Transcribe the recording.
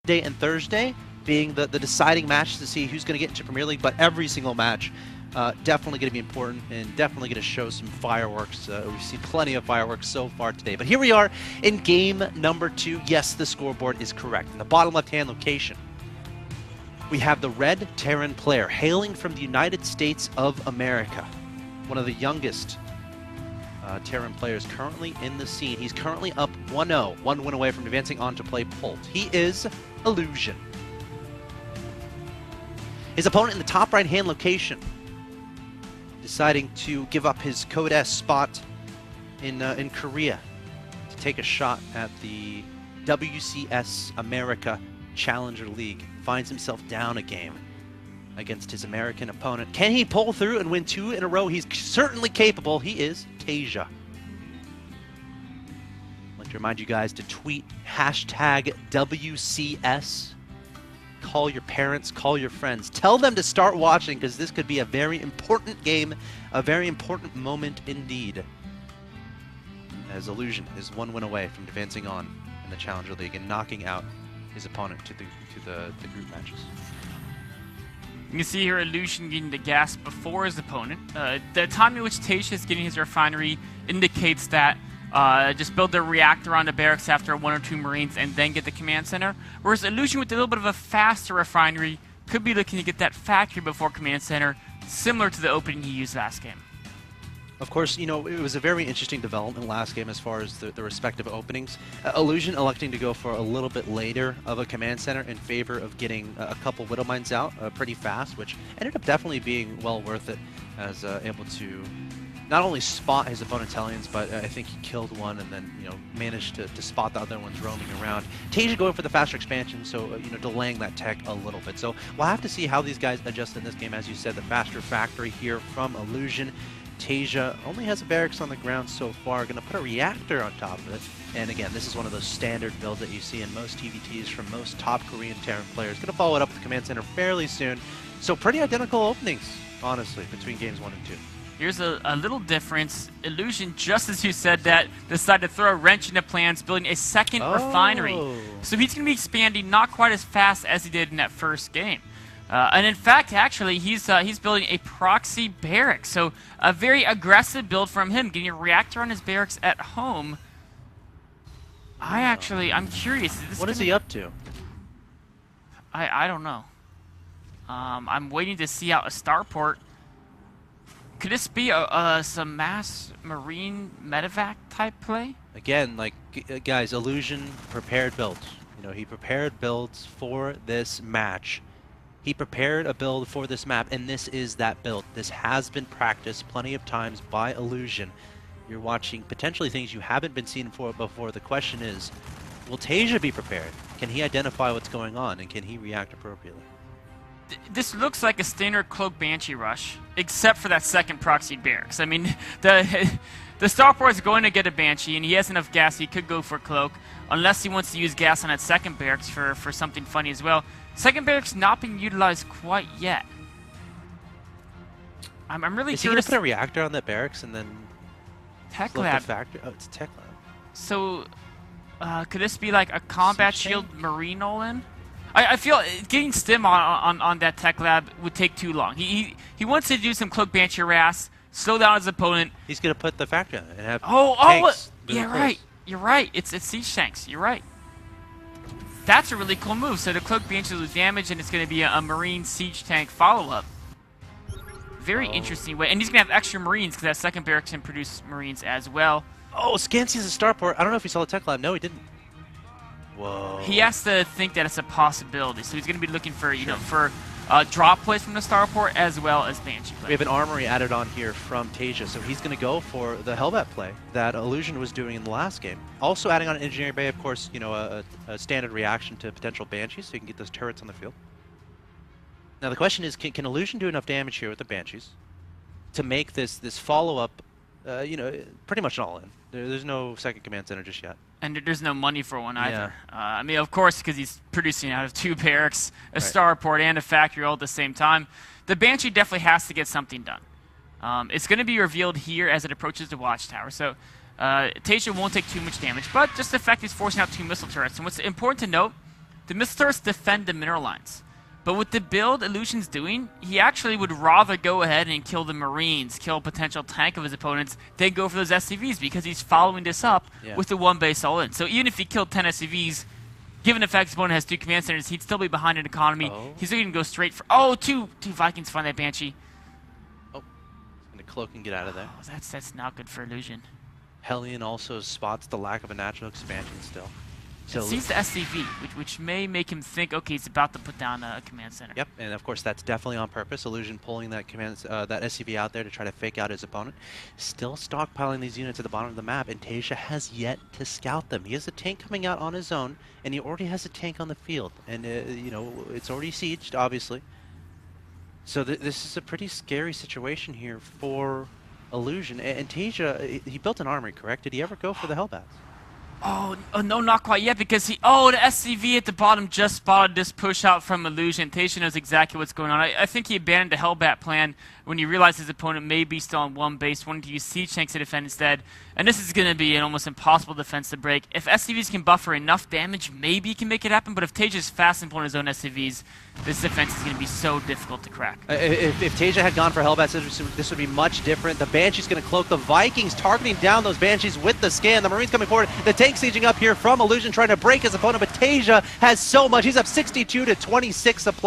Day and Thursday being the deciding match to see who's going to get into Premier League, but every single match definitely going to be important and definitely going to show some fireworks. We've seen plenty of fireworks so far today. But here we are in game number 2. Yes, the scoreboard is correct. In the bottom left-hand location, we have the red Terran player hailing from the United States of America. One of the youngest Terran players currently in the scene. He's currently up 1-0, 1 win away from advancing on to play Pult. He is Illusion. His opponent in the top right-hand location, deciding to give up his Code S spot in Korea to take a shot at the WCS America Challenger League. Finds himself down a game against his American opponent. Can he pull through and win 2 in a row? He's certainly capable. He is Taeja. I'd like to remind you guys to tweet hashtag WCS. Call your parents, call your friends. Tell them to start watching, because this could be a very important game, a very important moment indeed. As Illusion is 1 win away from advancing on in the Challenger League and knocking out his opponent to the group matches. You can see here Illusion getting the gas before his opponent. The time in which Taeja is getting his refinery indicates that just build their reactor on the barracks after 1 or 2 Marines and then get the command center. Whereas Illusion, with a little bit of a faster refinery, could be looking to get that factory before command center, similar to the opening he used last game. Of course, you know, it was a very interesting development last game as far as the respective openings. Illusion electing to go for a little bit later of a command center in favor of getting a couple Widow Mines out pretty fast, which ended up definitely being well worth it, as able to not only spot his opponent's Hellions, but I think he killed one and then, you know, managed to spot the other ones roaming around. Taeja going for the faster expansion, so, you know, delaying that tech a little bit. So we'll have to see how these guys adjust in this game. As you said, the faster factory here from Illusion. Taeja only has a barracks on the ground so far, going to put a reactor on top of it. And again, this is one of those standard builds that you see in most TVTs from most top Korean Terran players. Going to follow it up with the command center fairly soon. So pretty identical openings, honestly, between games 1 and 2. Here's a little difference. Illusion, just as you said that, decided to throw a wrench into plans, building a second refinery. So he's going to be expanding not quite as fast as he did in that first game. And in fact, actually, he's building a proxy barracks. So a very aggressive build from him, getting a reactor on his barracks at home. I'm curious. What is he up to? I don't know. I'm waiting to see out a starport. Could this be some mass marine medevac type play? Again, like, guys, Illusion prepared builds. You know, he prepared builds for this match. He prepared a build for this map, and this is that build. This has been practiced plenty of times by Illusion. You're watching potentially things you haven't been seen before. The question is, will Taeja be prepared? Can he identify what's going on, and can he react appropriately? This looks like a standard Cloak Banshee rush, except for that second proxied barracks. I mean, the starport is going to get a Banshee, and he has enough gas he could go for Cloak, unless he wants to use gas on that second barracks for something funny as well. Second barracks not being utilized quite yet. I'm really curious. Is he going to put a reactor on that barracks and then Tech Lab? Factory? Oh, it's a Tech Lab. So, could this be like a combat shield marine all-in? I feel getting Stim on that Tech Lab would take too long. He wants to do some Cloak Banshee harass, slow down his opponent. He's going to put the factory on it and have tanks. Yeah, right. You're right. It's siege tanks. You're right. That's a really cool move. So the Cloak Banshee will do damage, and it's going to be a marine siege tank follow-up. Very interesting way. And he's going to have extra marines, because that second barracks can produce marines as well. Oh, Scancy is a starport. I don't know if he saw the Tech Lab. No, he didn't. Whoa. He has to think that it's a possibility. So he's going to be looking for, for drop plays from the starport as well as Banshee play. We have an armory added on here from Taeja, so he's going to go for the Hellbat play that Illusion was doing in the last game. Also adding on an engineering bay, of course, you know, a standard reaction to potential Banshees, so you can get those turrets on the field. Now the question is, can Illusion do enough damage here with the Banshees to make this follow-up, you know, pretty much an all-in? There's no second command center just yet. And there's no money for one either. Yeah. I mean, of course, because he's producing out of 2 barracks, a starport, and a factory all at the same time. The Banshee definitely has to get something done. It's going to be revealed here as it approaches the watchtower. So Taeja won't take too much damage, but just the fact he's forcing out 2 missile turrets. And what's important to note, the missile turrets defend the mineral lines. But with the build Illusion's doing, he actually would rather go ahead and kill the Marines, kill a potential tank of his opponents, than go for those SCVs because he's following this up with the one base all in. So even if he killed 10 SCVs, given the fact his opponent has 2 command centers, he'd still be behind in economy. He's going to go straight for... Oh, two Vikings find that Banshee. Oh, he's going to cloak and get out of there. Oh, that's not good for Illusion. Hellion also spots the lack of a natural expansion still. So sees the SCV, which may make him think, okay, he's about to put down a command center. Yep, and of course that's definitely on purpose. Illusion pulling that that SCV out there to try to fake out his opponent. Still stockpiling these units at the bottom of the map, and Taeja has yet to scout them. He has a tank coming out on his own, and he already has a tank on the field. And, you know, it's already sieged, obviously. So this is a pretty scary situation here for Illusion. And Taeja, he built an armory, correct? Did he ever go for the Hellbats? Oh, no, not quite yet, because the SCV at the bottom just spotted this push out from Illusion. Taeja knows exactly what's going on. I think he abandoned the Hellbat plan when he realized his opponent may be still on one base, wanting to use siege tanks to defend instead. And this is going to be an almost impossible defense to break. If SCVs can buffer enough damage, maybe he can make it happen, but if Taeja's fast and pulling his own SCVs, this defense is going to be so difficult to crack. If Taeja had gone for Hellbats, this would be much different. The Banshee's going to cloak the Vikings, targeting down those Banshees with the scan. The Marines coming forward. The tank sieging up here from Illusion, trying to break his opponent, but Taeja has so much. He's up 62 to 26 supply.